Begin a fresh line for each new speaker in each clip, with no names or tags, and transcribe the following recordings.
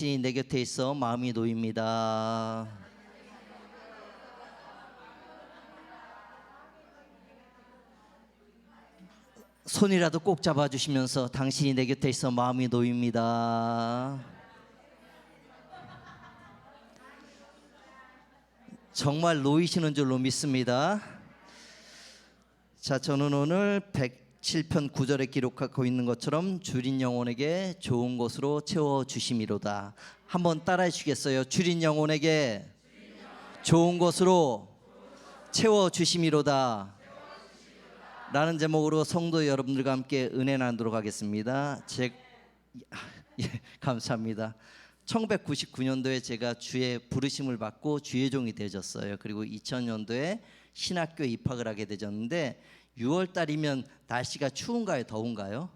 내 곁에 있어 마음이 놓입니다. 손이라도 꼭 잡아주시면서 당신이 내 곁에 있어 마음이 놓입니다. 정말 놓이시는 줄로 믿습니다. 자, 저는 오늘 107편 9절에 기록하고 있는 것처럼 주린 영혼에게 좋은 것으로 채워주심이로다. 한번 따라해 주시겠어요? 주린 영혼에게 좋은 것으로 채워주심이로다 라는 제목으로 성도 여러분들과 함께 은혜 나누도록 하겠습니다. 감사합니다. 1999년도에 제가 주의 부르심을 받고 주의 종이 되어졌어요. 그리고 2000년도에 신학교에 입학을 하게 되졌는데 6월 달이면 날씨가 추운가요? 더운가요?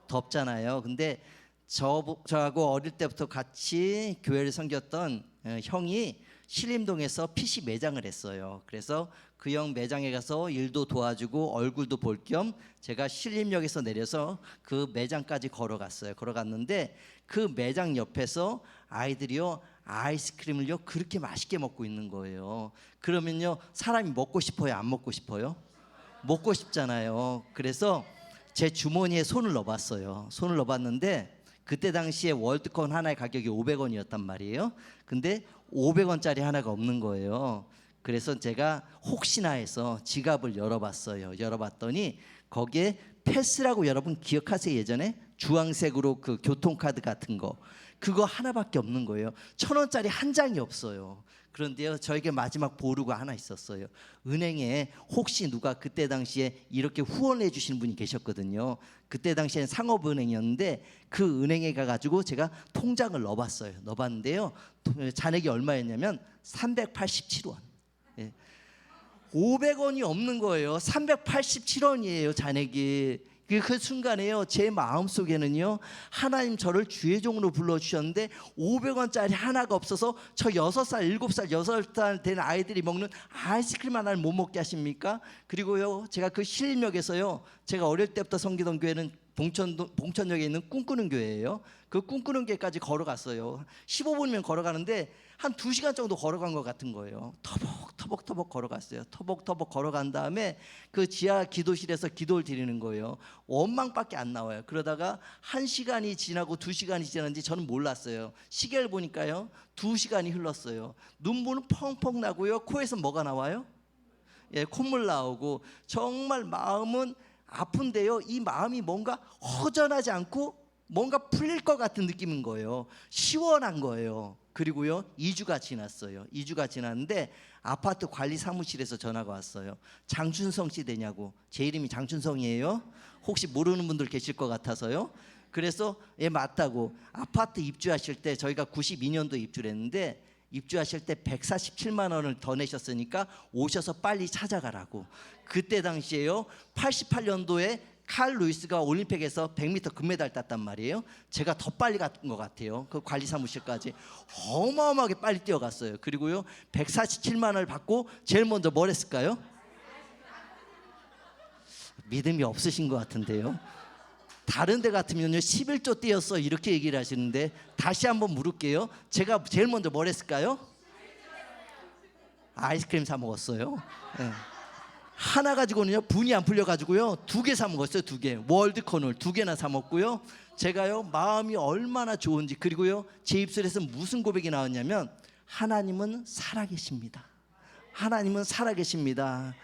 덥잖아요. 근데 저하고 어릴 때부터 같이 교회를 섬겼던 형이 신림동에서 PC 매장을 했어요. 그래서 그 형 매장에 가서 일도 도와주고 얼굴도 볼 겸 제가 신림역에서 내려서 그 매장까지 걸어갔어요. 걸어갔는데 그 매장 옆에서 아이들이요 아이스크림을요 그렇게 맛있게 먹고 있는 거예요. 그러면요 사람이 먹고 싶어요? 안 먹고 싶어요? 먹고 싶잖아요. 그래서 제 주머니에 손을 넣어봤어요. 손을 넣어봤는데 그때 당시에 월드콘 하나의 가격이 500원이었단 말이에요. 근데 500원짜리 하나가 없는 거예요. 그래서 제가 혹시나 해서 지갑을 열어봤어요. 열어봤더니 거기에 패스라고 여러분 기억하세요? 예전에 주황색으로 그 교통카드 같은 거 그거 하나밖에 없는 거예요. 1,000원짜리 한 장이 없어요. 그런데요 저에게 마지막 보루가 하나 있었어요. 은행에 혹시 누가 그때 당시에 이렇게 후원해 주시는 분이 계셨거든요. 그때 당시엔 상업은행이었는데 그 은행에 가가지고 제가 통장을 넣어봤어요. 넣어봤는데요 잔액이 얼마였냐면 387원. 500원이 없는 거예요. 387원이에요 잔액이. 그 순간에요 제 마음속에는요 하나님 저를 주의 종으로 불러주셨는데 500원짜리 하나가 없어서 저 6살, 7살, 6살 된 아이들이 먹는 아이스크림 하나를 못 먹게 하십니까? 그리고요 제가 그 신림역에서요 제가 어릴 때부터 섬기던 교회는 봉천역에 있는 꿈꾸는 교회예요. 그 꿈꾸는 교회까지 걸어갔어요. 15분이면 걸어가는데 한 2시간 정도 걸어간 것 같은 거예요. 터벅터벅 걸어갔어요. 터벅터벅 걸어간 다음에 그 지하 기도실에서 기도를 드리는 거예요. 원망밖에 안 나와요. 그러다가 1시간이 지나고 2시간이 지났는지 저는 몰랐어요. 시계를 보니까요 2시간이 흘렀어요. 눈물은 펑펑 나고요. 코에서 뭐가 나와요? 콧물 나오고 정말 마음은 아픈데요 이 마음이 뭔가 허전하지 않고 뭔가 풀릴 것 같은 느낌인 거예요. 시원한 거예요. 그리고요 2주가 지났어요. 2주가 지났는데 아파트 관리 사무실에서 전화가 왔어요. 장춘성 씨 되냐고. 제 이름이 장춘성이에요. 혹시 모르는 분들 계실 것 같아서요. 그래서 맞다고. 아파트 입주하실 때 저희가 92년도에 입주를 했는데 입주하실 때 147만 원을 더 내셨으니까 오셔서 빨리 찾아가라고. 그때 당시에요 88년도에 칼 루이스가 올림픽에서 100m 금메달 땄단 말이에요. 제가 더 빨리 갔던 것 같아요. 그 관리 사무실까지 어마어마하게 빨리 뛰어갔어요. 그리고요 147만 원을 받고 제일 먼저 뭘 했을까요? 믿음이 없으신 것 같은데요. 다른 데 같으면요 11조 뛰었어 이렇게 얘기를 하시는데 다시 한번 물을게요. 제가 제일 먼저 뭘 했을까요? 아이스크림 사 먹었어요. 하나 가지고는요 분이 안 풀려가지고요 2개 사 먹었어요. 2개 월드콘을 2개나 사 먹고요. 제가요 마음이 얼마나 좋은지. 그리고요 제 입술에서 무슨 고백이 나왔냐면 하나님은 살아계십니다. 하나님은 살아계십니다.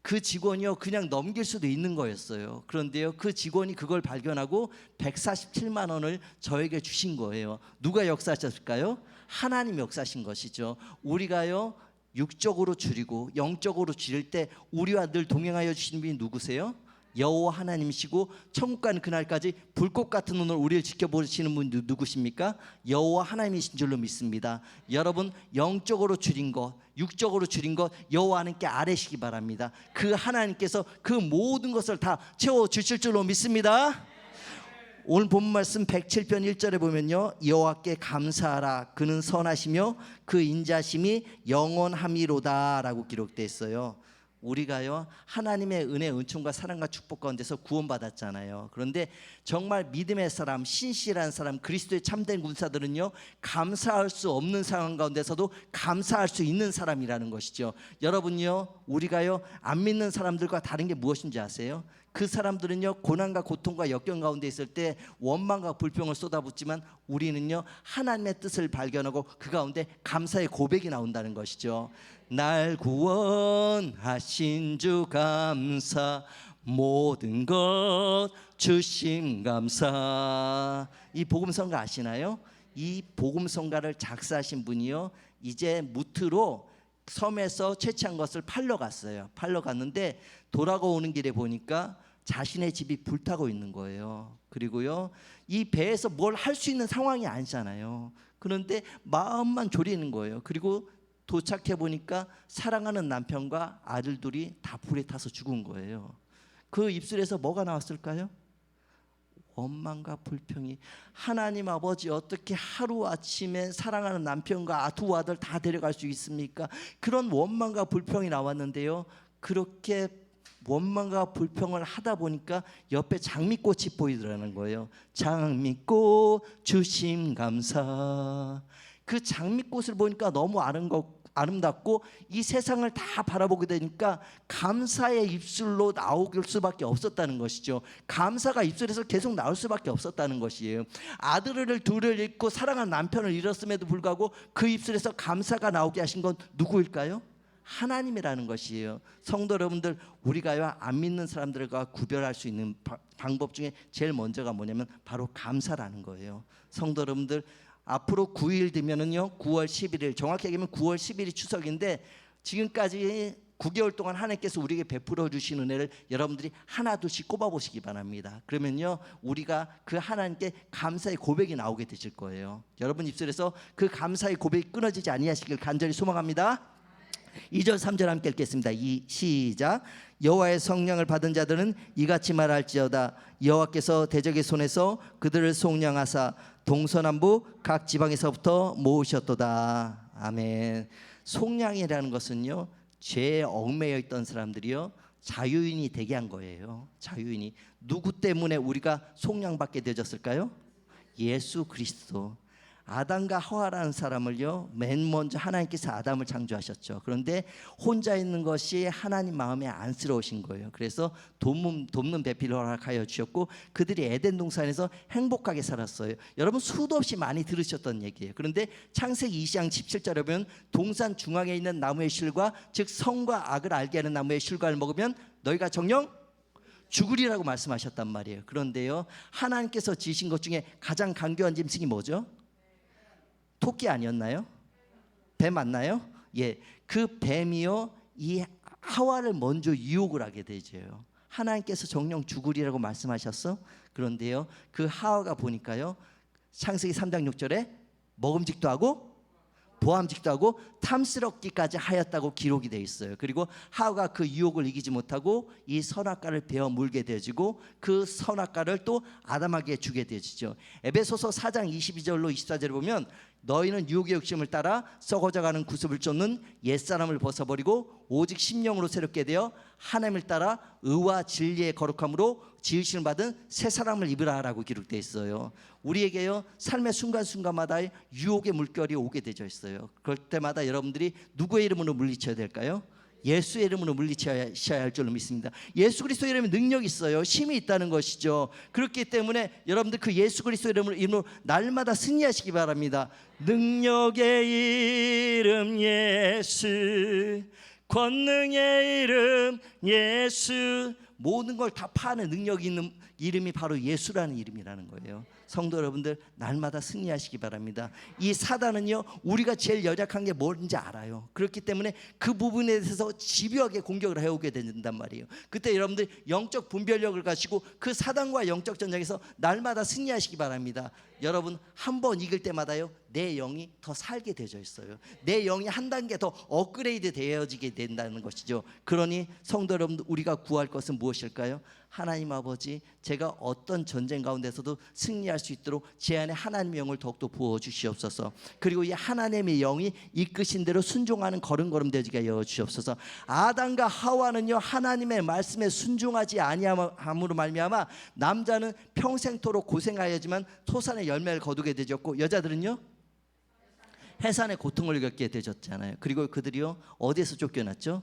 그 직원이요 그냥 넘길 수도 있는 거였어요. 그런데요 그 직원이 그걸 발견하고 147만 원을 저에게 주신 거예요. 누가 역사하셨을까요? 하나님 역사하신 것이죠. 우리가요 육적으로 줄이고 영적으로 줄일 때 우리와 늘 동행하여 주시는 분이 누구세요? 여호와 하나님이시고 천국 가는 그날까지 불꽃 같은 눈으로 우리를 지켜보시는 분이 누구십니까? 여호와 하나님이신 줄로 믿습니다. 여러분 영적으로 줄인 것, 육적으로 줄인 것 여호와 하나님께 아뢰시기 바랍니다. 그 하나님께서 그 모든 것을 다 채워주실 줄로 믿습니다. 오늘 본 말씀 107편 1절에 보면요 여호와께 감사하라 그는 선하시며 그 인자심이 영원함이로다 라고 기록되어 있어요. 우리가요 하나님의 은혜, 은총과 사랑과 축복 가운데서 구원받았잖아요. 그런데 정말 믿음의 사람, 신실한 사람, 그리스도의 참된 군사들은요 감사할 수 없는 상황 가운데서도 감사할 수 있는 사람이라는 것이죠. 여러분요, 우리가요 안 믿는 사람들과 다른 게 무엇인지 아세요? 그 사람들은요 고난과 고통과 역경 가운데 있을 때 원망과 불평을 쏟아붓지만 우리는요 하나님의 뜻을 발견하고 그 가운데 감사의 고백이 나온다는 것이죠. 날 구원하신 주 감사, 모든 것 주심 감사. 이 복음성가 아시나요? 이 복음성가를 작사하신 분이요 이제 무트로 섬에서 채취한 것을 팔러 갔어요. 팔러 갔는데 돌아오는 길에 보니까 자신의 집이 불타고 있는 거예요. 그리고요 이 배에서 뭘 할 수 있는 상황이 아니잖아요. 그런데 마음만 졸이는 거예요. 그리고 도착해 보니까 사랑하는 남편과 아들 둘이 다 불에 타서 죽은 거예요. 그 입술에서 뭐가 나왔을까요? 원망과 불평이. 하나님 아버지, 어떻게 하루아침에 사랑하는 남편과 두 아들 다 데려갈 수 있습니까? 그런 원망과 불평이 나왔는데요, 그렇게 원망과 불평을 하다 보니까 옆에 장미꽃이 보이더라는 거예요. 장미꽃 주심 감사. 그 장미꽃을 보니까 너무 아름답고 이 세상을 다 바라보게 되니까 감사의 입술로 나올 수밖에 없었다는 것이죠. 감사가 입술에서 계속 나올 수밖에 없었다는 것이에요. 아들을 둘을 잃고 사랑하는 남편을 잃었음에도 불구하고 그 입술에서 감사가 나오게 하신 건 누구일까요? 하나님이라는 것이에요. 성도 여러분들, 우리가요 안 믿는 사람들과 구별할 수 있는 방법 중에 제일 먼저가 뭐냐면 바로 감사라는 거예요. 성도 여러분들, 앞으로 9일 뒤면은요 9월 11일, 정확히 얘기하면 9월 10일이 추석인데 지금까지 9개월 동안 하나님께서 우리에게 베풀어 주신 은혜를 여러분들이 하나둘씩 꼽아보시기 바랍니다. 그러면요 우리가 그 하나님께 감사의 고백이 나오게 되실 거예요. 여러분 입술에서 그 감사의 고백이 끊어지지 아니하시길 간절히 소망합니다. 2절 3절 함께 읽겠습니다. 시작. 여호와의 성령을 받은 자들은 이같이 말할지어다. 여호와께서 대적의 손에서 그들을 속량하사 동서남북 각 지방에서부터 모으셨도다. 아멘. 속량이라는 것은요 죄에 얽매여 있던 사람들이요 자유인이 되게 한 거예요. 자유인이. 누구 때문에 우리가 속량받게 되었을까요? 예수 그리스도. 아담과 하와라는 사람을요 맨 먼저 하나님께서 아담을 창조하셨죠. 그런데 혼자 있는 것이 하나님 마음에 안쓰러우신 거예요. 그래서 돕는 배필을 허락하여 주셨고 그들이 에덴 동산에서 행복하게 살았어요. 여러분 수도 없이 많이 들으셨던 얘기예요. 그런데 창세기 20장 17절에 보면 동산 중앙에 있는 나무의 실과 즉 성과 악을 알게 하는 나무의 실과를 먹으면 너희가 정녕 죽으리라고 말씀하셨단 말이에요. 그런데요 하나님께서 지으신 것 중에 가장 간교한 짐승이 뭐죠? 토끼 아니었나요? 뱀 맞나요? 예, 그 뱀이요 이 하와를 먼저 유혹을 하게 되죠. 하나님께서 정령 죽으리라고 말씀하셨어. 그런데요 그 하와가 보니까요 창세기 3장 6절에 먹음직도 하고 보암직도 하고 탐스럽기까지 하였다고 기록이 되어 있어요. 그리고 하와가 그 유혹을 이기지 못하고 이 선악과를 베어 물게 되어지고 그 선악과를 또 아담에게 주게 되어지죠. 에베소서 4장 22절로 24절을 보면 너희는 유혹의 욕심을 따라 썩어져가는 구습을 쫓는 옛사람을 벗어버리고 오직 심령으로 새롭게 되어 하나님을 따라 의와 진리의 거룩함으로 지으심을 받은 새 사람을 입으라라고 기록되어 있어요. 우리에게요 삶의 순간순간마다 유혹의 물결이 오게 되어 있어요. 그럴 때마다 여러분들이 누구의 이름으로 물리쳐야 될까요? 예수의 이름으로 물리쳐야 할 줄로 믿습니다. 예수 그리스도의 이름에 능력이 있어요. 힘이 있다는 것이죠. 그렇기 때문에 여러분들 그 예수 그리스도의 이름으로 날마다 승리하시기 바랍니다. 능력의 이름 예수, 권능의 이름 예수, 모든 걸 다 파는 능력이 있는 이름이 바로 예수라는 이름이라는 거예요. 성도 여러분들 날마다 승리하시기 바랍니다. 이 사단은요 우리가 제일 연약한 게 뭔지 알아요. 그렇기 때문에 그 부분에 대해서 집요하게 공격을 해오게 된단 말이에요. 그때 여러분들 영적 분별력을 가지고 그 사단과 영적 전쟁에서 날마다 승리하시기 바랍니다. 여러분 한 번 이길 때마다요 내 영이 더 살게 되어 있어요. 내 영이 한 단계 더 업그레이드 되어지게 된다는 것이죠. 그러니 성도 여러분들 우리가 구할 것은 무엇일까요? 하나님 아버지, 제가 어떤 전쟁 가운데서도 승리할 수 있도록 제 안에 하나님의 영을 더욱더 부어주시옵소서. 그리고 이 하나님의 영이 이끄신 대로 순종하는 걸음걸음 되게 하여 주시옵소서. 아담과 하와는요 하나님의 말씀에 순종하지 아니함으로 말미암아 남자는 평생토록 고생하였지만 토산의 열매를 거두게 되었고, 여자들은요 해산의 고통을 겪게 되셨잖아요. 그리고 그들이요 어디에서 쫓겨났죠?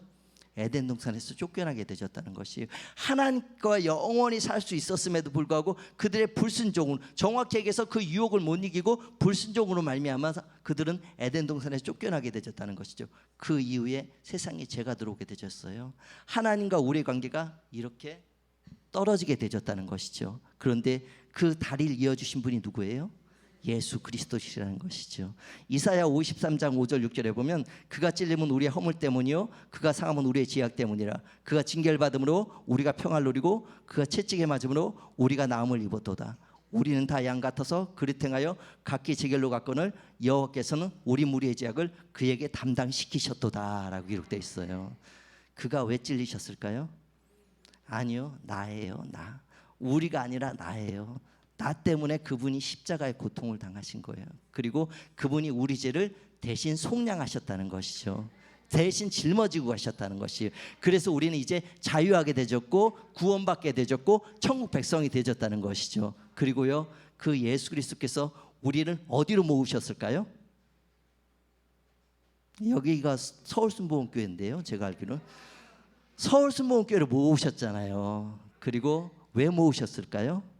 에덴 동산에서 쫓겨나게 되셨다는 것이, 하나님과 영원히 살 수 있었음에도 불구하고 그들의 불순종으로, 정확히 얘기해서 그 유혹을 못 이기고 불순종으로 말미암아 그들은 에덴 동산에서 쫓겨나게 되셨다는 것이죠. 그 이후에 세상에 죄가 들어오게 되셨어요. 하나님과 우리의 관계가 이렇게 떨어지게 되셨다는 것이죠. 그런데 그 다리를 이어주신 분이 누구예요? 예수 그리스도시라는 것이죠. 이사야 53장 5절 6절에 보면 그가 찔림은 우리의 허물 때문이요 그가 상함은 우리의 지악 때문이라. 그가 징계를 받음으로 우리가 평화를 누리고 그가 채찍에 맞음으로 우리가 나음을 입었도다. 우리는 다 양 같아서 그릇 행하여 각기 제 길로 갔거늘 여호와께서는 우리 무리의 지악을 그에게 담당시키셨도다 라고 기록되어 있어요. 그가 왜 찔리셨을까요? 아니요, 나예요. 나. 우리가 아니라 나예요. 나 때문에 그분이 십자가의 고통을 당하신 거예요. 그리고 그분이 우리 죄를 대신 속량하셨다는 것이죠. 대신 짊어지고 가셨다는 것이에요. 그래서 우리는 이제 자유하게 되졌고 구원받게 되졌고 천국 백성이 되졌다는 것이죠. 그리고요 그 예수 그리스도께서 우리를 어디로 모으셨을까요? 여기가 서울순복음교회인데요, 제가 알기로는 서울순복음교회를 모으셨잖아요. 그리고 왜 모으셨을까요?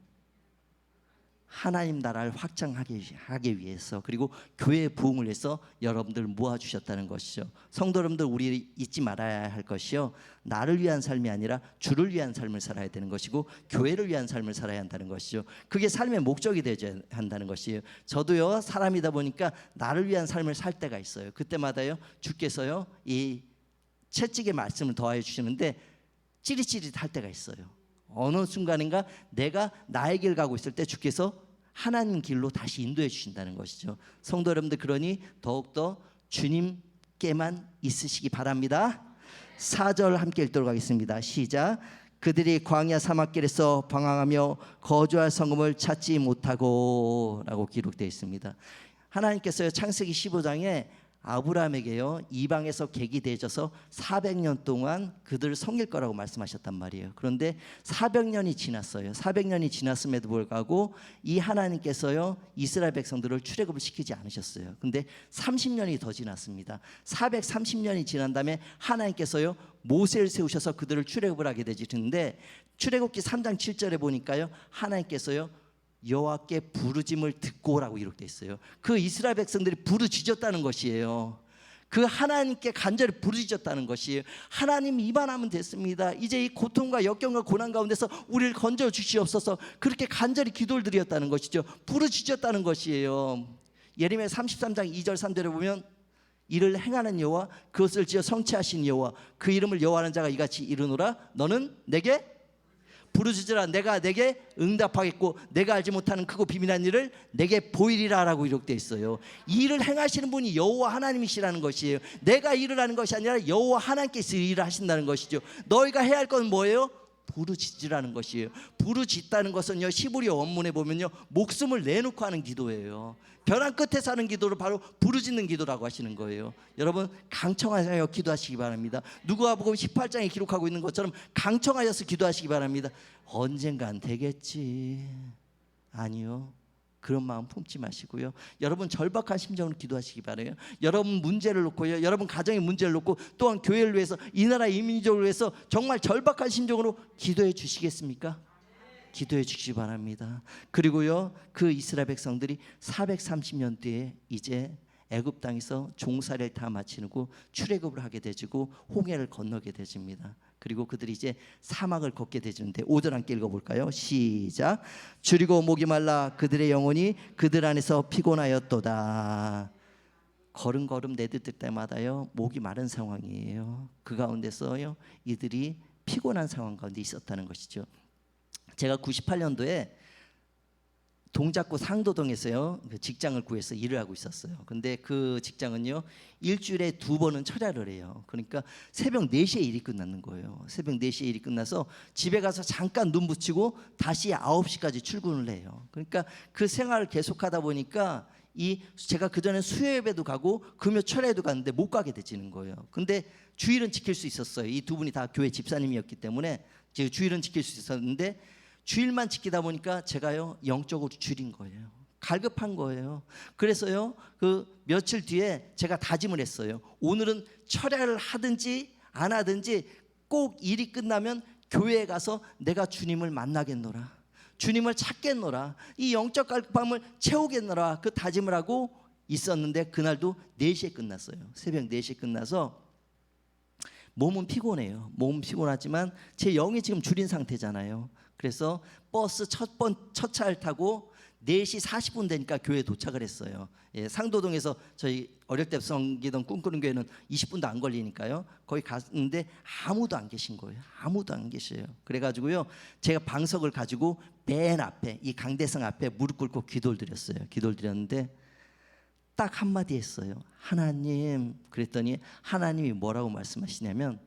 하나님 나라를 확장하기 위해서, 그리고 교회의 부흥을 위해서 여러분들 모아주셨다는 것이죠. 성도 여러분들, 우리 잊지 말아야 할 것이요, 나를 위한 삶이 아니라 주를 위한 삶을 살아야 되는 것이고 교회를 위한 삶을 살아야 한다는 것이죠. 그게 삶의 목적이 되어야 한다는 것이에요. 저도요 사람이다 보니까 나를 위한 삶을 살 때가 있어요. 그때마다요 주께서요 이 채찍의 말씀을 더하여 주시는데 찌릿찌릿할 때가 있어요. 어느 순간인가 내가 나의 길 가고 있을 때 주께서 하나님 길로 다시 인도해 주신다는 것이죠. 성도 여러분들, 그러니 더욱더 주님께만 있으시기 바랍니다. 4절 함께 읽도록 하겠습니다. 시작. 그들이 광야 사막길에서 방황하며 거주할 성읍을 찾지 못하고 라고 기록되어 있습니다. 하나님께서요 창세기 15장에 아브라함에게요 이방에서 객이 되셔서 400년 동안 그들을 섬길 거라고 말씀하셨단 말이에요. 그런데 400년이 지났어요. 400년이 지났음에도 불구하고 이 하나님께서요 이스라엘 백성들을 출애굽을 시키지 않으셨어요. 근데 30년이 더 지났습니다. 430년이 지난 다음에 하나님께서요 모세를 세우셔서 그들을 출애굽을 하게 되시는데, 출애굽기 3장 7절에 보니까요 하나님께서요 여호와께 부르짐을 듣고라고 기록되어 있어요. 그 이스라엘 백성들이 부르짖었다는 것이에요. 그 하나님께 간절히 부르짖었다는 것이에요. 하나님 이만하면 됐습니다. 이제 이 고통과 역경과 고난 가운데서 우리를 건져 주시옵소서. 그렇게 간절히 기도를 드렸다는 것이죠. 부르짖었다는 것이에요. 예레미야 33장 2절 3절에 보면 이를 행하는 여호와, 그것을 지어 성취하신 여호와, 그 이름을 여호와하는 자가 이같이 이르노라. 너는 내게 부르짖으라. 내가 내게 응답하겠고 내가 알지 못하는 크고 비밀한 일을 내게 보이리라 라고 기록되어 있어요. 이 일을 행하시는 분이 여호와 하나님이시라는 것이에요. 내가 일을 하는 것이 아니라 여호와 하나님께서 일을 하신다는 것이죠. 너희가 해야 할 건 뭐예요? 부르짖으라는 것이에요. 부르짖다는 것은요 히브리어 원문에 보면요 목숨을 내놓고 하는 기도예요. 벼랑 끝에서 하는 기도를 바로 부르짖는 기도라고 하시는 거예요. 여러분 강청하여 기도하시기 바랍니다. 누가복음 18장에 기록하고 있는 것처럼 강청하여서 기도하시기 바랍니다. 언젠간 되겠지. 아니요, 그런 마음 품지 마시고요. 여러분 절박한 심정으로 기도하시기 바라요. 여러분 문제를 놓고요, 여러분 가정의 문제를 놓고 또한 교회를 위해서, 이 나라 이민족을 위해서 정말 절박한 심정으로 기도해 주시겠습니까? 기도해 주시기 바랍니다. 그리고요 그 이스라엘 백성들이 430년 뒤에 이제 애굽 땅에서 종살이를 다 마치고 출애굽을 하게 되지고 홍해를 건너게 되집니다. 그리고 그들이 이제 사막을 걷게 되는데 5절 함께 읽어볼까요? 시작. 줄이고 목이 말라 그들의 영혼이 그들 안에서 피곤하였도다. 걸음걸음 내딛을 때마다요 목이 마른 상황이에요. 그 가운데서요 이들이 피곤한 상황 가운데 있었다는 것이죠. 제가 98년도에 동작구 상도동에서요 그 직장을 구해서 일을 하고 있었어요. 근데 그 직장은요 일주일에 2번은 철야를 해요. 그러니까 새벽 4시에 일이 끝나는 거예요. 새벽 4시에 일이 끝나서 집에 가서 잠깐 눈 붙이고 다시 9시까지 출근을 해요. 그러니까 그 생활을 계속하다 보니까 제가 그전에 수요예배도 가고 금요 철야에도 갔는데 못 가게 되지는 거예요. 근데 주일은 지킬 수 있었어요. 이 두 분이 다 교회 집사님이었기 때문에 주일은 지킬 수 있었는데 주일만 지키다 보니까 제가요 영적으로 줄인 거예요. 갈급한 거예요. 그래서요 그 며칠 뒤에 제가 다짐을 했어요. 오늘은 철야를 하든지 안 하든지 꼭 일이 끝나면 교회에 가서 내가 주님을 만나겠노라, 주님을 찾겠노라, 이 영적 갈급함을 채우겠노라, 그 다짐을 하고 있었는데 그날도 4시에 끝났어요. 새벽 4시에 끝나서 몸은 피곤해요. 몸은 피곤하지만 제 영이 지금 줄인 상태잖아요. 그래서 버스 첫 차를 타고 4시 40분 되니까 교회에 도착을 했어요. 예, 상도동에서 저희 어릴 때 섬기던 꿈꾸는 교회는 20분도 안 걸리니까요. 거기 갔는데 아무도 안 계신 거예요. 아무도 안 계셔요. 그래가지고요 제가 방석을 가지고 맨 앞에 이 강대상 앞에 무릎 꿇고 기도를 드렸어요. 기도를 드렸는데 딱 한마디 했어요. 하나님. 그랬더니 하나님이 뭐라고 말씀하시냐면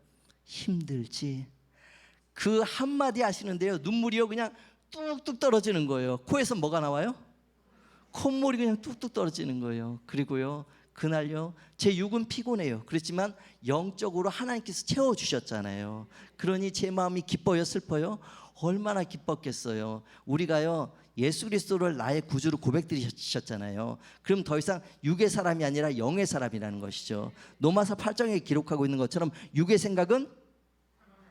힘들지. 그 한마디 하시는데요 눈물이요 그냥 뚝뚝 떨어지는 거예요. 코에서 뭐가 나와요? 콧물이 그냥 뚝뚝 떨어지는 거예요. 그리고요 그날요 제 육은 피곤해요. 그렇지만 영적으로 하나님께서 채워주셨잖아요. 그러니 제 마음이 기뻐요, 슬퍼요? 얼마나 기뻤겠어요. 우리가요 예수 그리스도를 나의 구주로 고백드리셨잖아요. 그럼 더 이상 육의 사람이 아니라 영의 사람이라는 것이죠. 로마서 8장에 기록하고 있는 것처럼 육의 생각은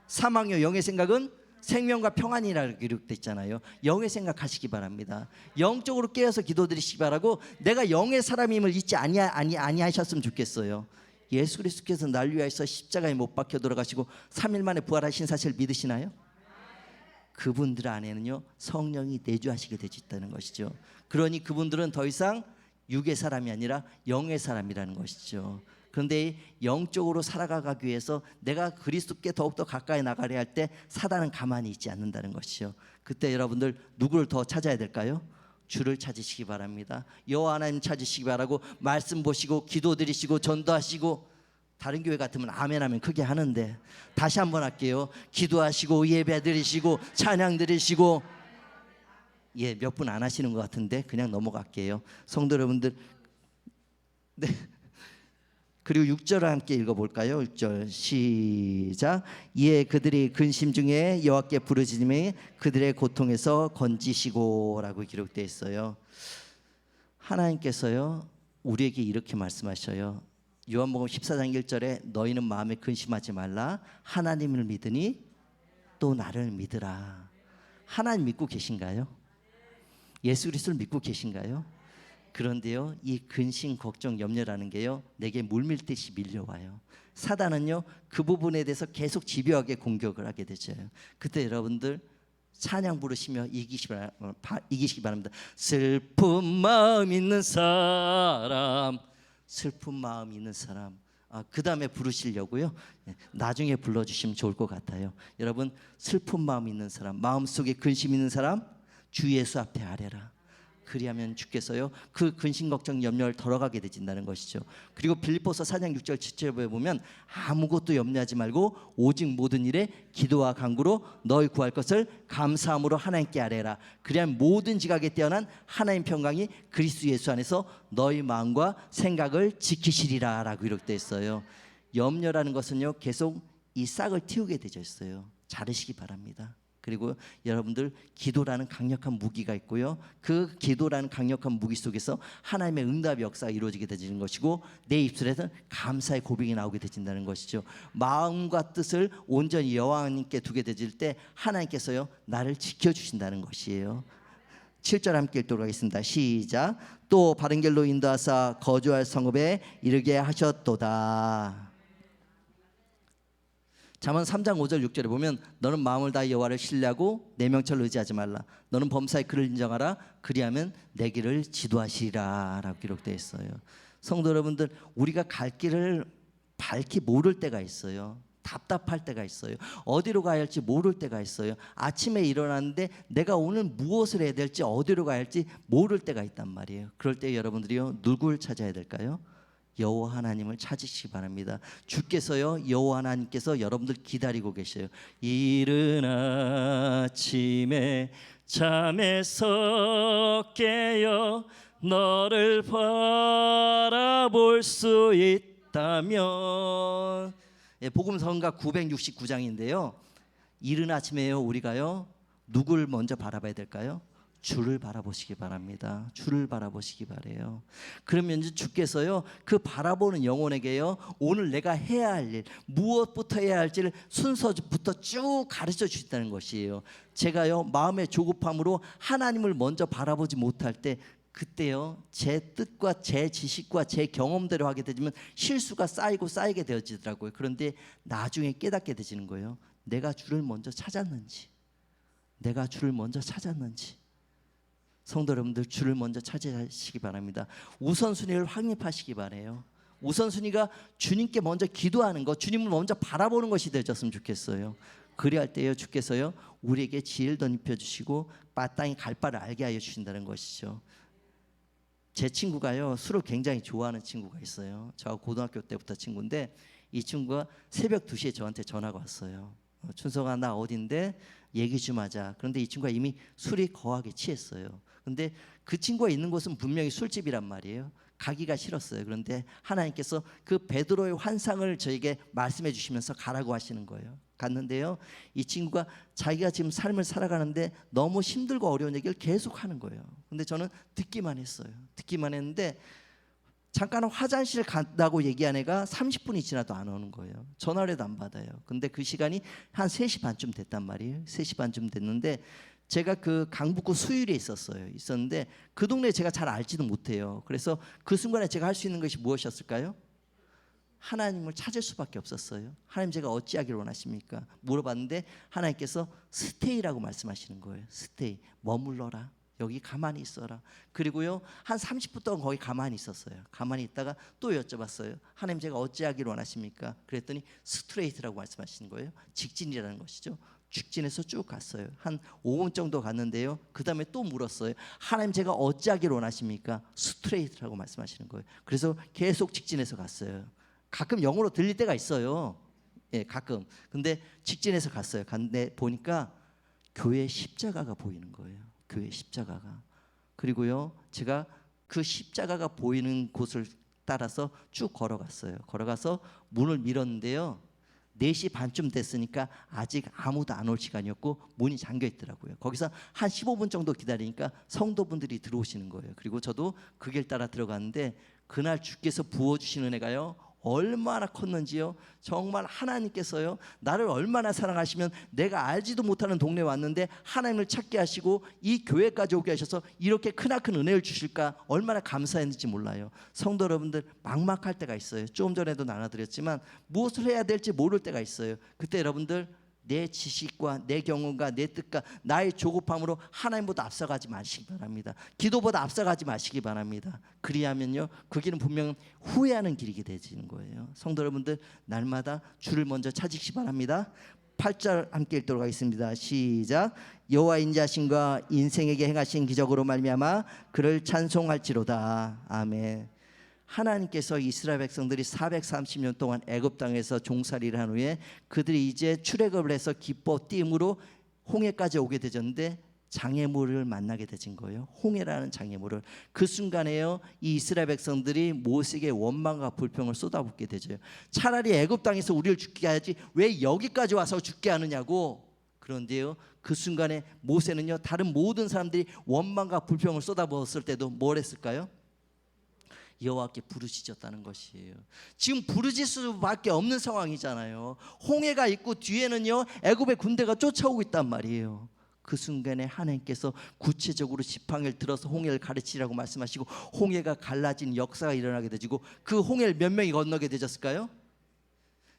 사망이요 영의 생각은 생명과 평안이라고 기록되어 있잖아요. 영의 생각하시기 바랍니다. 영적으로 깨어서 기도드리시기 바라고 내가 영의 사람임을 잊지 아니하셨으면 좋겠어요. 예수 그리스도께서 날 위하여서 십자가에 못 박혀 돌아가시고 3일 만에 부활하신 사실을 믿으시나요? 그분들 안에는요 성령이 내주하시게 되어있다는 것이죠. 그러니 그분들은 더 이상 육의 사람이 아니라 영의 사람이라는 것이죠. 그런데 영적으로 살아가기 위해서 내가 그리스도께 더욱더 가까이 나가려 할 때 사단은 가만히 있지 않는다는 것이죠. 그때 여러분들 누구를 더 찾아야 될까요? 주를 찾으시기 바랍니다. 여호와 하나님 찾으시기 바라고 말씀 보시고 기도드리시고 전도하시고, 다른 교회 같으면 아멘 하면 크게 하는데 다시 한번 할게요. 기도하시고 예배 드리시고 찬양 드리시고, 예, 몇 분 안 하시는 것 같은데 그냥 넘어갈게요. 성도 여러분들, 네. 그리고 6절을 함께 읽어볼까요? 6절 시작. 이에 그들이 근심 중에 여호와께 부르짖음에 그들의 고통에서 건지시고 라고 기록되어 있어요. 하나님께서요 우리에게 이렇게 말씀하셔요. 요한복음 14장 1절에 너희는 마음에 근심하지 말라, 하나님을 믿으니 또 나를 믿으라. 하나님 믿고 계신가요? 예수 그리스도를 믿고 계신가요? 그런데요 이 근심, 걱정, 염려라는 게요 내게 물밀듯이 밀려와요. 사단은요 그 부분에 대해서 계속 집요하게 공격을 하게 되죠. 그때 여러분들 찬양 부르시며 이기시기 바랍니다. 슬픈 마음 있는 사람, 슬픈 마음 있는 사람. 그 다음에 부르시려고요. 나중에 불러주시면 좋을 것 같아요. 여러분, 슬픈 마음 있는 사람, 마음속에 근심 있는 사람, 주 예수 앞에 아뢰라. 그리하면 주께서요 그 근심 걱정 염려를 덜어가게 되진다는 것이죠. 그리고 빌립보서 4장 6절 7절에 보면 아무것도 염려하지 말고 오직 모든 일에 기도와 간구로 너희 구할 것을 감사함으로 하나님께 아뢰라. 그리하면 모든 지각에 뛰어난 하나님 평강이 그리스도 예수 안에서 너희 마음과 생각을 지키시리라 라고 기록되어 있어요. 염려라는 것은요 계속 이 싹을 틔우게 되어 있어요. 자르시기 바랍니다. 그리고 여러분들 기도라는 강력한 무기가 있고요. 그 기도라는 강력한 무기 속에서 하나님의 응답 역사가 이루어지게 되는 것이고 내 입술에서 감사의 고백이 나오게 되진다는 것이죠. 마음과 뜻을 온전히 여호와님께 두게 되질 때 하나님께서요 나를 지켜주신다는 것이에요. 7절 함께 읽도록 하겠습니다. 시작. 또 바른 길로 인도하사 거주할 성읍에 이르게 하셨도다. 잠언 3장 5절 6절에 보면 너는 마음을 다해 여호와를 신뢰하고 내 명철을 의지하지 말라. 너는 범사의 그를 인정하라. 그리하면 내 길을 지도하시리라 라고 기록되어 있어요. 성도 여러분들, 우리가 갈 길을 밝히 모를 때가 있어요. 답답할 때가 있어요. 어디로 가야 할지 모를 때가 있어요. 아침에 일어났는데 내가 오늘 무엇을 해야 될지, 어디로 가야 할지 모를 때가 있단 말이에요. 그럴 때 여러분들이요, 누굴 찾아야 될까요? 여호와 하나님을 찾으시기 바랍니다. 주께서요, 여호와 하나님께서 여러분들 기다리고 계셔요. 이른 아침에 잠에서 깨어 너를 바라볼 수 있다면, 복음성가 969장인데요. 이른 아침에요, 우리가요 누굴 먼저 바라봐야 될까요? 주를 바라보시기 바랍니다. 주를 바라보시기 바래요. 그러면 이제 주께서요, 그 바라보는 영혼에게요, 오늘 내가 해야 할 일, 무엇부터 해야 할지를 순서부터 쭉 가르쳐 주신다는 것이에요. 제가요, 마음의 조급함으로 하나님을 먼저 바라보지 못할 때, 그때요, 제 뜻과 제 지식과 제 경험대로 하게 되면 실수가 쌓이고 쌓이게 되어지더라고요. 그런데 나중에 깨닫게 되지는 거예요. 내가 주를 먼저 찾았는지, 내가 주를 먼저 찾았는지. 성도 여러분들, 주를 먼저 찾으시기 바랍니다. 우선순위를 확립하시기 바라요. 우선순위가 주님께 먼저 기도하는 것, 주님을 먼저 바라보는 것이 되었으면 좋겠어요. 그리할 때요, 주께서요 우리에게 지혜를 덧입혀 주시고 마땅히 갈 바를 알게 하여 주신다는 것이죠. 제 친구가요, 술을 굉장히 좋아하는 친구가 있어요. 저하고 고등학교 때부터 친구인데, 이 친구가 새벽 2시에 저한테 전화가 왔어요. 춘성아, 나 어딘데 얘기 좀 하자. 그런데 이 친구가 이미 술이 거하게 취했어요. 근데 그 친구가 있는 곳은 분명히 술집이란 말이에요. 가기가 싫었어요. 그런데 하나님께서 그 베드로의 환상을 저에게 말씀해 주시면서 가라고 하시는 거예요. 갔는데요, 이 친구가 자기가 지금 삶을 살아가는데 너무 힘들고 어려운 얘기를 계속 하는 거예요. 근데 저는 듣기만 했어요. 듣기만 했는데 잠깐 화장실 간다고 얘기한 애가 30분이 지나도 안 오는 거예요. 전화를 해도 안 받아요. 근데 그 시간이 한 3시 반쯤 됐단 말이에요. 3시 반쯤 됐는데 제가 그 강북구 수유리에 있었는데 그 동네 제가 잘 알지도 못해요. 그래서 그 순간에 제가 할 수 있는 것이 무엇이었을까요? 하나님을 찾을 수밖에 없었어요. 하나님, 제가 어찌하기를 원하십니까? 물어봤는데 하나님께서 스테이라고 말씀하시는 거예요. 스테이, 머물러라. 여기 가만히 있어라. 그리고요, 한 30분 동안 거기 가만히 있었어요. 가만히 있다가 또 여쭤봤어요. 하나님, 제가 어찌하기를 원하십니까? 그랬더니 스트레이트라고 말씀하시는 거예요. 직진이라는 것이죠. 직진해서 쭉 갔어요. 한 5분 정도 갔는데요, 그 다음에 또 물었어요. 하나님, 제가 어찌하기를 원하십니까? 스트레이트라고 말씀하시는 거예요. 그래서 계속 직진해서 갔어요. 가끔 영어로 들릴 때가 있어요. 예, 가끔. 근데 직진해서 갔어요. 갔는데 보니까 교회 십자가가 보이는 거예요. 교회 십자가가. 그리고요, 제가 그 십자가가 보이는 곳을 따라서 쭉 걸어갔어요. 걸어가서 문을 밀었는데요, 4시 반쯤 됐으니까 아직 아무도 안 올 시간이었고 문이 잠겨 있더라고요. 거기서 한 15분 정도 기다리니까 성도분들이 들어오시는 거예요. 그리고 저도 그 길 따라 들어갔는데, 그날 주께서 부어주시는 은혜가요 얼마나 컸는지요. 정말 하나님께서요, 나를 얼마나 사랑하시면 내가 알지도 못하는 동네에 왔는데 하나님을 찾게 하시고 이 교회까지 오게 하셔서 이렇게 크나큰 은혜를 주실까, 얼마나 감사했는지 몰라요. 성도 여러분들, 막막할 때가 있어요. 조금 전에도 나눠드렸지만 무엇을 해야 될지 모를 때가 있어요. 그때 여러분들, 내 지식과 내 경험과 내 뜻과 나의 조급함으로 하나님보다 앞서가지 마시기 바랍니다. 기도보다 앞서가지 마시기 바랍니다. 그리하면요, 그 길은 분명 후회하는 길이게 되는 거예요. 성도 여러분들, 날마다 주를 먼저 찾으시기 바랍니다. 8절 함께 읽도록 하겠습니다. 시작. 여호와 인자하심과 인생에게 행하신 기적으로 말미암아 그를 찬송할지로다. 아멘. 하나님께서 이스라엘 백성들이 430년 동안 애굽 땅에서 종살이를 한 후에 그들이 이제 출애굽을 해서 기뻐 띠임으로 홍해까지 오게 되졌는데 장애물을 만나게 되진 거예요. 홍해라는 장애물을. 그 순간에요, 이 이스라엘 백성들이 모세에게 원망과 불평을 쏟아붓게 되죠. 차라리 애굽 땅에서 우리를 죽게 하지 왜 여기까지 와서 죽게 하느냐고. 그런데요, 그 순간에 모세는요, 다른 모든 사람들이 원망과 불평을 쏟아부었을 때도 뭘 했을까요? 여호와께 부르짖었다는 것이에요. 지금 부르짖을 수밖에 없는 상황이잖아요. 홍해가 있고 뒤에는요, 애굽의 군대가 쫓아오고 있단 말이에요. 그 순간에 하나님께서 구체적으로 지팡이를 들어서 홍해를 가르치라고 말씀하시고 홍해가 갈라진 역사가 일어나게 되지고, 그 홍해를 몇 명이 건너게 되졌을까요?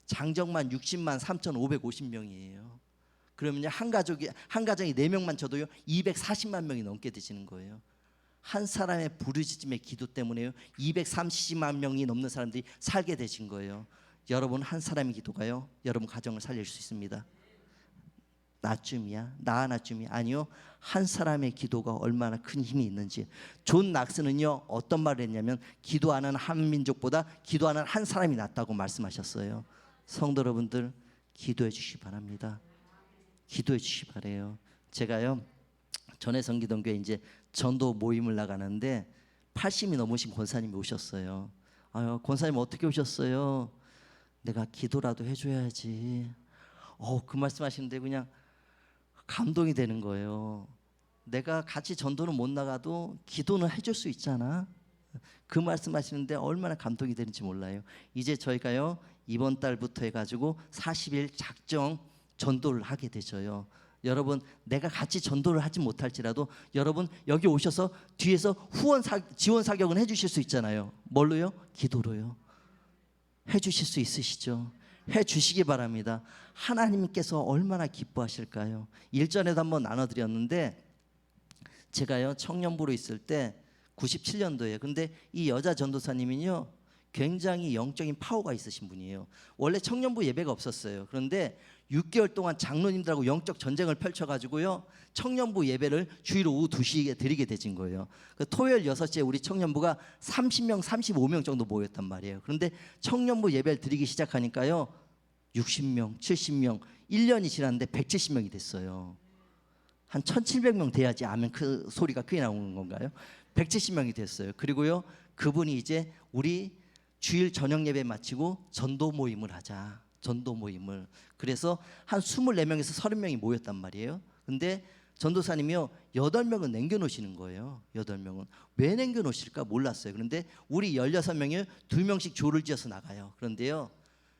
장정만 60만 3,550명이에요. 그러면 한 가정이 4명만 쳐도요 240만 명이 넘게 되시는 거예요. 한 사람의 부르짖음의 기도 때문에요 230만 명이 넘는 사람들이 살게 되신 거예요. 여러분 한 사람의 기도가요, 여러분 가정을 살릴 수 있습니다. 나쯤이야, 나 하나쯤이 아니요. 한 사람의 기도가 얼마나 큰 힘이 있는지. 존 낙스는요 어떤 말을 했냐면 기도하는 한 민족보다 기도하는 한 사람이 낫다고 말씀하셨어요. 성도 여러분들 기도해 주시기 바랍니다. 기도해 주시기 바래요. 제가요 전에 성기동교회 이제 전도 모임을 나가는데 80이 넘으신 권사님이 오셨어요. 아유, 권사님 어떻게 오셨어요? 내가 기도라도 해줘야지. 그 말씀하시는데 그냥 감동이 되는 거예요. 내가 같이 전도는 못 나가도 기도는 해줄 수 있잖아. 그 말씀하시는데 얼마나 감동이 되는지 몰라요. 이제 저희가요 이번 달부터 해가지고 40일 작정 전도를 하게 되죠요. 여러분 내가 같이 전도를 하지 못할지라도 여러분 여기 오셔서 뒤에서 지원 사격은 해주실 수 있잖아요. 뭘로요? 기도로요. 해주실 수 있으시죠? 해주시기 바랍니다. 하나님께서 얼마나 기뻐하실까요? 일전에도 한번 나눠드렸는데 제가요 청년부로 있을 때 97년도에 근데 이 여자 전도사님은요 굉장히 영적인 파워가 있으신 분이에요. 원래 청년부 예배가 없었어요. 그런데 6개월 동안 장로님들하고 영적 전쟁을 펼쳐가지고요 청년부 예배를 주일 오후 2시에 드리게 되진 거예요. 토요일 6시에 우리 청년부가 30명 35명 정도 모였단 말이에요. 그런데 청년부 예배를 드리기 시작하니까요 60명 70명 1년이 지났는데 170명이 됐어요. 한 1700명 돼야지 아멘 그 소리가 크게 나오는 건가요? 170명이 됐어요. 그리고요 그분이 이제 우리 주일 저녁 예배 마치고 전도 모임을 하자. 전도 모임을. 그래서 한 24명에서 30명이 모였단 말이에요. 근데 전도사님이요 8명은 남겨놓으시는 거예요. 8명은 왜 남겨놓으실까 몰랐어요. 그런데 우리 16명이 2명씩 조를 지어서 나가요. 그런데요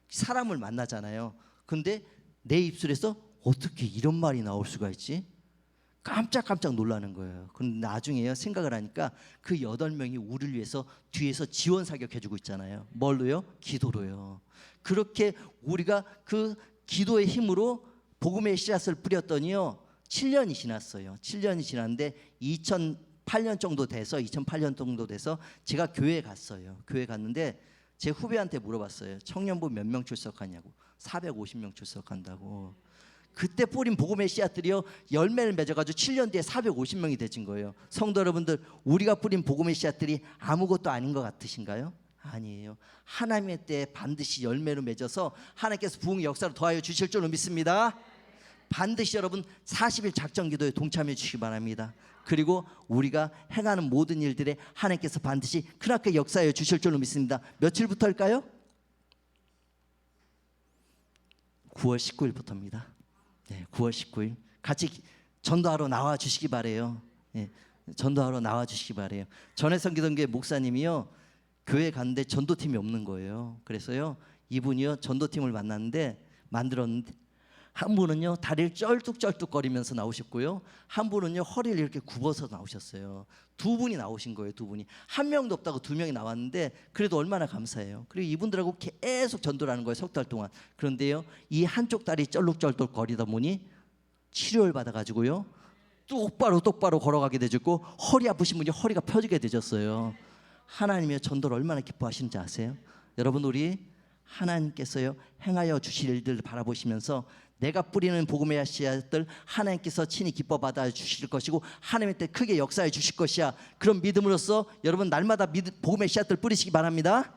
사람을 만나잖아요. 근데 내 입술에서 어떻게 이런 말이 나올 수가 있지? 깜짝깜짝 놀라는 거예요. 그런데 나중에요 생각을 하니까 그 8명이 우리를 위해서 뒤에서 지원 사격해주고 있잖아요. 뭘로요? 기도로요. 그렇게 우리가 그 기도의 힘으로 복음의 씨앗을 뿌렸더니요 7년이 지났어요. 7년이 지났는데 2008년 정도 돼서 제가 교회에 갔어요. 교회 갔는데 제 후배한테 물어봤어요. 청년부 몇 명 출석하냐고. 450명 출석한다고. 그때 뿌린 복음의 씨앗들이요 열매를 맺어가지고 7년 뒤에 450명이 되진 거예요. 성도 여러분들 우리가 뿌린 복음의 씨앗들이 아무것도 아닌 것 같으신가요? 아니에요. 하나님의 때에 반드시 열매로 맺어서 하나님께서 부흥의 역사를 더하여 주실 줄로 믿습니다. 반드시 여러분 40일 작정 기도에 동참해 주시기 바랍니다. 그리고 우리가 행하는 모든 일들에 하나님께서 반드시 크나큰 역사하여 주실 줄로 믿습니다. 며칠부터일까요? 9월 19일부터입니다. 네, 9월 19일 같이 전도하러 나와 주시기 바래요. 네, 전도하러 나와 주시기 바래요. 전에 섬기던 목사님이요 교회 갔는데 전도팀이 없는 거예요. 그래서요 이분이요 전도팀을 만들었는데 한 분은요 다리를 쩔뚝쩔뚝거리면서 나오셨고요 한 분은요 허리를 이렇게 굽어서 나오셨어요. 2분이 나오신 거예요. 2분이 한 명도 없다고 2명이 나왔는데 그래도 얼마나 감사해요. 그리고 이분들하고 계속 전도를 하는 거예요. 석 달 동안. 그런데요 이 한쪽 다리 쩔룩쩔룩 거리다 보니 치료를 받아가지고요 똑바로 걸어가게 되셨고 허리 아프신 분이 허리가 펴지게 되셨어요. 하나님의 전도를 얼마나 기뻐하시는지 아세요? 여러분 우리 하나님께서요 행하여 주실 일들을 바라보시면서 내가 뿌리는 복음의 씨앗들 하나님께서 친히 기뻐 받아 주실 것이고 하나님의 때 크게 역사해 주실 것이야. 그런 믿음으로써 여러분 날마다 복음의 씨앗들 뿌리시기 바랍니다.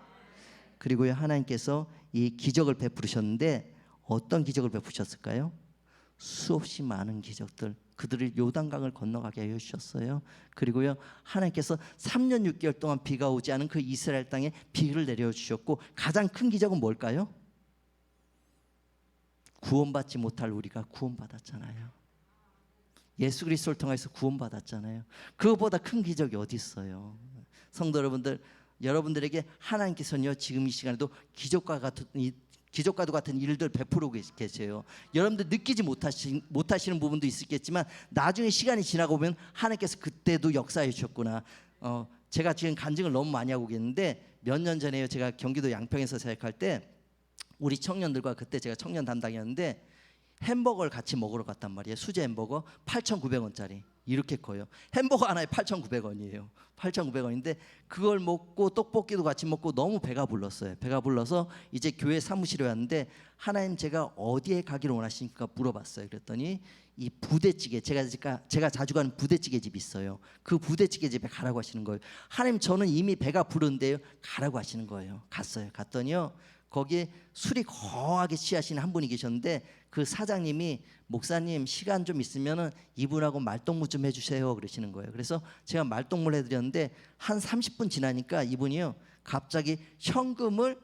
그리고요 하나님께서 이 기적을 베푸셨는데 어떤 기적을 베푸셨을까요? 수없이 많은 기적들 그들을 요단강을 건너가게 해주셨어요. 그리고요 하나님께서 3년 6개월 동안 비가 오지 않은 그 이스라엘 땅에 비를 내려주셨고 가장 큰 기적은 뭘까요? 구원받지 못할 우리가 구원받았잖아요. 예수 그리스도를 통해서 구원받았잖아요. 그것보다 큰 기적이 어디 있어요? 성도 여러분들, 여러분들에게 하나님께서는요 지금 이 시간에도 기적과도 같은 일들 베풀고 계세요. 여러분들 느끼지 못하시는 부분도 있겠지만 나중에 시간이 지나고 보면 하나님께서 그때도 역사해 주셨구나. 제가 지금 간증을 너무 많이 하고 있는데 몇 년 전에요 제가 경기도 양평에서 사역할 때 우리 청년들과 그때 제가 청년 담당이었는데 햄버거를 같이 먹으러 갔단 말이에요. 수제 햄버거 8,900원짜리. 이렇게 커요. 햄버거 하나에 8,900원이에요. 8,900원인데 그걸 먹고 떡볶이도 같이 먹고 너무 배가 불렀어요. 배가 불러서 이제 교회 사무실에 왔는데 하나님 제가 어디에 가기를 원하십니까 물어봤어요. 그랬더니 이 부대찌개 제가 자주 가는 부대찌개 집이 있어요. 그 부대찌개 집에 가라고 하시는 거예요. 하나님 저는 이미 배가 부른데요. 가라고 하시는 거예요. 갔어요. 갔더니요. 거기에 술이 거하게 취하시는 한 분이 계셨는데 그 사장님이 목사님 시간 좀 있으면은 이분하고 말동무 좀 해주세요 그러시는 거예요. 그래서 제가 말동무를 해드렸는데 한 30분 지나니까 이분이요 갑자기 현금을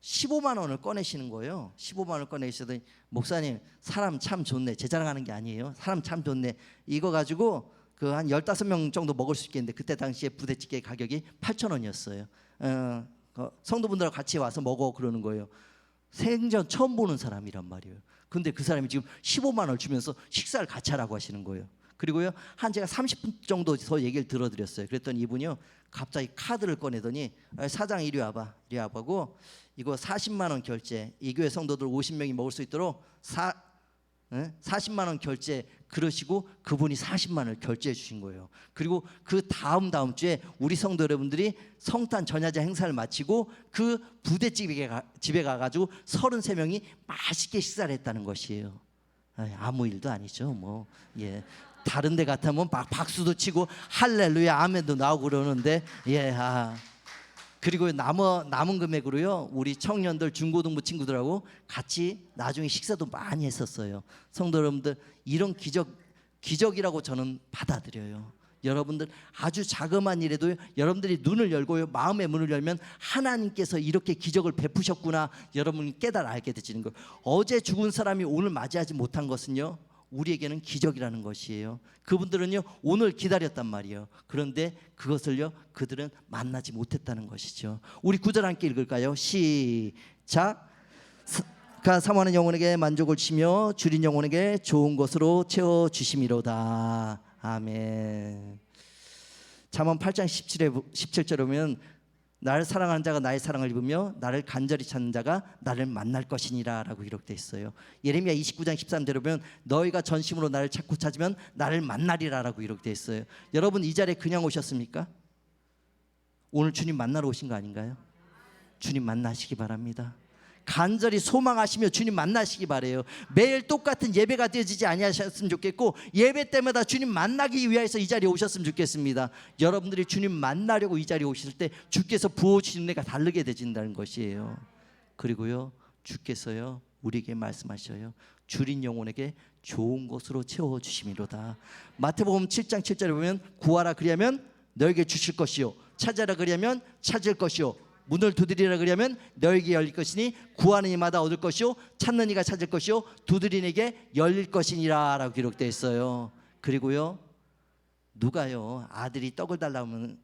15만 원을 꺼내시는 거예요. 15만 원을 꺼내시더니 목사님 사람 참 좋네. 제 자랑하는 게 아니에요. 사람 참 좋네. 이거 가지고 그 한 15명 정도 먹을 수 있겠는데 그때 당시에 부대찌개 가격이 8,000원이었어요. 성도분들하고 같이 와서 먹어 그러는 거예요. 생전 처음 보는 사람이란 말이에요. 근데 그 사람이 지금 15만 원을 주면서 식사를 같이 하라고 하시는 거예요. 그리고요 한 제가 30분 정도 더 얘기를 들어드렸어요. 그랬더니 이분이요 갑자기 카드를 꺼내더니 사장 이리 와봐 이리 와보고 이거 40만 원 결제 이 교회 성도들 50명이 먹을 수 있도록 40만 원 결제 그러시고 그분이 40만 원을 결제해 주신 거예요. 그리고 그 다음 주에 우리 성도 여러분들이 성탄 전야제 행사를 마치고 그 부대집에 가가지고 33명이 맛있게 식사를 했다는 것이에요. 아무 일도 아니죠. 뭐 예. 다른 데 같으면 막 박수도 치고 할렐루야 아멘도 나오고 그러는데 예. 그리고 남은 금액으로요 우리 청년들 중고등부 친구들하고 같이 나중에 식사도 많이 했었어요. 성도 여러분들 이런 기적이라고 저는 받아들여요. 여러분들 아주 자그마한 일에도 여러분들이 눈을 열고요 마음의 문을 열면 하나님께서 이렇게 기적을 베푸셨구나 여러분이 깨달아 알게 되시는 거예요. 어제 죽은 사람이 오늘 맞이하지 못한 것은요 우리에게는 기적이라는 것이에요. 그분들은요 오늘 기다렸단 말이에요. 그런데 그것을요 그들은 만나지 못했다는 것이죠. 우리 구절 함께 읽을까요? 시작. 사모하는 영혼에게 만족을 주시며 줄인 영혼에게 좋은 것으로 채워주심이로다. 아멘. 잠언 8장 17절에 보면 나를 사랑하는 자가 나의 사랑을 입으며 나를 간절히 찾는 자가 나를 만날 것이니라 라고 기록되어 있어요. 예레미야 29장 13절에 보면 너희가 전심으로 나를 찾고 찾으면 나를 만나리라 라고 기록되어 있어요. 여러분 이 자리에 그냥 오셨습니까? 오늘 주님 만나러 오신 거 아닌가요? 주님 만나시기 바랍니다. 간절히 소망하시며 주님 만나시기 바래요. 매일 똑같은 예배가 되어지지 아니하셨으면 좋겠고 예배 때마다 주님 만나기 위해서 이 자리에 오셨으면 좋겠습니다. 여러분들이 주님 만나려고 이 자리에 오실 때 주께서 부어주시는 애가 다르게 되진다는 것이에요. 그리고요 주께서요 우리에게 말씀하셔요. 줄인 영혼에게 좋은 것으로 채워주심이로다. 마태복음 7장 7절에 보면 구하라 그리하면 너에게 주실 것이요 찾아라 그리하면 찾을 것이요 문을 두드리라 그러면 너에게 열릴 것이니 구하는 이마다 얻을 것이요 찾는 이가 찾을 것이요 두드리는 이에게 열릴 것이니라 라고 기록되어 있어요. 그리고요 누가요 아들이 떡을 달라면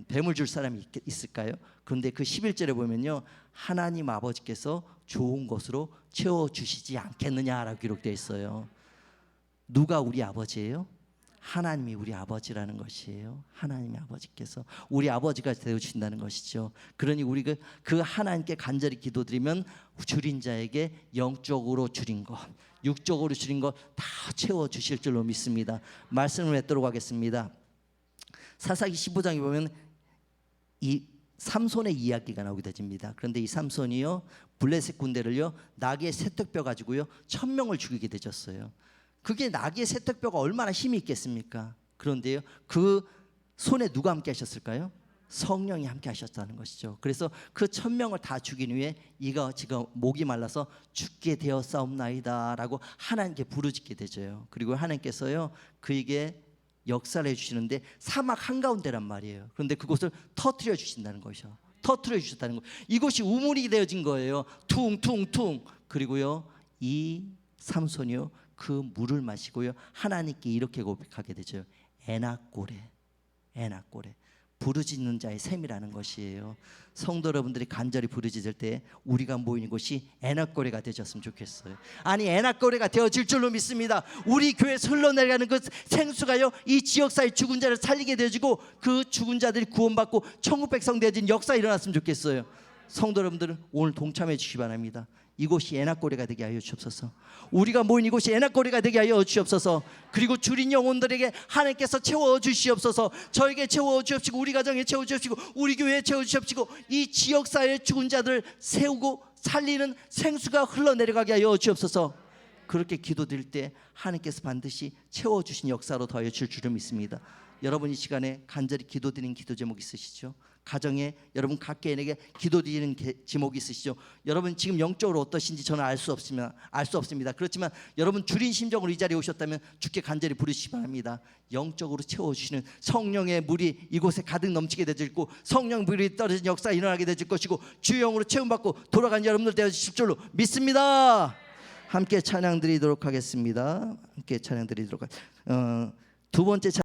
뱀을 줄 사람이 있을까요? 그런데 그 11절에 보면요 하나님 아버지께서 좋은 것으로 채워주시지 않겠느냐라고 기록되어 있어요. 누가 우리 아버지예요? 하나님이 우리 아버지라는 것이에요. 하나님의 아버지께서 우리 아버지가 되어주신다는 것이죠. 그러니 우리 그 하나님께 간절히 기도드리면 줄인 자에게 영적으로 줄인 것, 육적으로 줄인 것 다 채워주실 줄로 믿습니다. 말씀을 맺도록 하겠습니다. 사사기 15장에 보면 이 삼손의 이야기가 나오게 되집니다. 그런데 이 삼손이요 블레셋 군대를요 나귀의 세턱뼈 가지고요 1000명을 죽이게 되졌어요. 그게 나귀의 세턱뼈가 얼마나 힘이 있겠습니까? 그런데요 그 손에 누가 함께 하셨을까요? 성령이 함께 하셨다는 것이죠. 그래서 그 1000명을 다 죽인 후에 이가 지금 목이 말라서 죽게 되었사옵나이다 라고 하나님께 부르짖게 되죠. 그리고 하나님께서요 그에게 역사를 해주시는데 사막 한가운데란 말이에요. 그런데 그곳을 터뜨려 주신다는 것이죠. 터뜨려 주셨다는 거. 이곳이 우물이 되어진 거예요. 퉁퉁퉁. 그리고요 이 삼손이요 그 물을 마시고요 하나님께 이렇게 고백하게 되죠. 에나꼬레 에나꼬레 부르짖는 자의 셈이라는 것이에요. 성도 여러분들이 간절히 부르짖을 때 우리가 모이는 곳이 에나꼬레가 되셨으면 좋겠어요. 아니 에나꼬레가 되어질 줄로 믿습니다. 우리 교회에서 흘러내려가는 그 생수가요 이 지역사회 죽은 자를 살리게 되어지고 그 죽은 자들이 구원받고 천국 백성 되어진 역사 일어났으면 좋겠어요. 성도 여러분들은 오늘 동참해 주시기 바랍니다. 이곳이 예낫고리가 되게 하여 주옵소서. 우리가 모인 이곳이 예낫고리가 되게 하여 주옵소서. 그리고 줄인 영혼들에게 하나님께서 채워 주시옵소서. 저에게 채워 주옵시고 우리 가정에 채워 주옵시고 우리 교회에 채워 주옵시고 이 지역사회의 죽은 자들 세우고 살리는 생수가 흘러내려가게 하여 주옵소서. 그렇게 기도드릴 때 하나님께서 반드시 채워주신 역사로 더하여 줄 줄을 믿습니다. 여러분 이 시간에 간절히 기도드리는 기도 제목 있으시죠? 가정에 여러분 각 개인에게 기도드리는 제목이 있으시죠? 여러분 지금 영적으로 어떠신지 저는 알 수 없습니다. 그렇지만 여러분 주린 심정으로 이 자리에 오셨다면 주께 간절히 부르시기 바랍니다. 영적으로 채워주시는 성령의 물이 이곳에 가득 넘치게 되고 성령 물이 떨어진 역사가 일어나게 될 것이고 주의 영으로 채움받고 돌아간 여러분들 되어주실 줄로 믿습니다. 함께 찬양 드리도록 하겠습니다. 함께 찬양 드리도록 두 번째 찬양